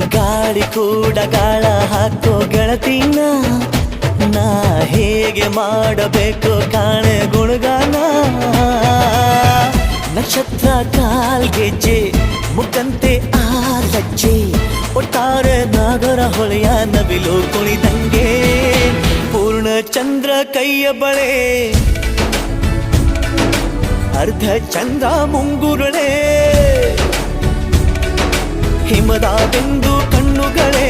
ಗಾಳಿ ಕೂಡ ಗಾಳ ಹಾಕೋ ಗೆಳತಿನ ನಾ ಹೇಗೆ ಮಾಡಬೇಕು ಕಾಣೆ ಗುಣಗಾನ ನಕ್ಷತ್ರ ಕಾಲ್ಗೆಜ್ಜೆ ಮುಖಂತೆ ಆ ಲಜ್ಜೆ ಒಟ್ಟಾರೆ ನಾಗರ ಹೊಳೆಯ ನವಿಲು ಕುಣಿದಂಗೆ ಪೂರ್ಣ ಚಂದ್ರ ಕೈಯ ಬಳೆ ಅರ್ಧ ಚಂದ್ರ ಮುಂಗುರುಳೆ ಹಿಮದ ಬಿಂದು ಕಣ್ಣುಗಳೇ